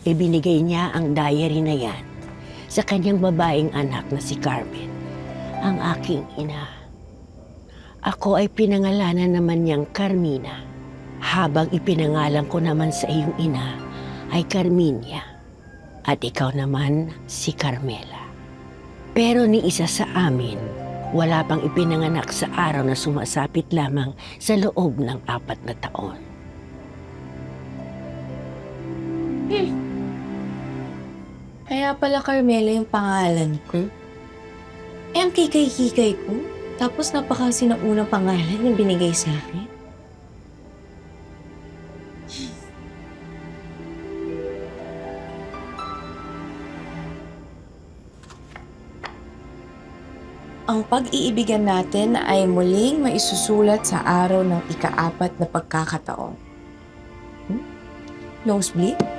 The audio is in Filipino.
Ibinigay niya ang diary na yan sa kanyang babaeng anak na si Carmen, ang aking ina. Ako ay pinangalanan naman niyang Carmina, habang ipinangalan ko naman sa iyong ina ay Carminia, at ikaw naman si Carmela. Pero ni isa sa amin, wala pang ipinanganak sa araw na sumasapit lamang sa loob ng 4 na taon. Kaya pala Carmela yung pangalan ko. Eh, ang kikay-kikay ko. Tapos napakasinaunang pangalan yung binigay sa akin. Ang pag-iibigan natin ay muling maisusulat sa araw ng ika-4 na pagkakataon. Nosebleed?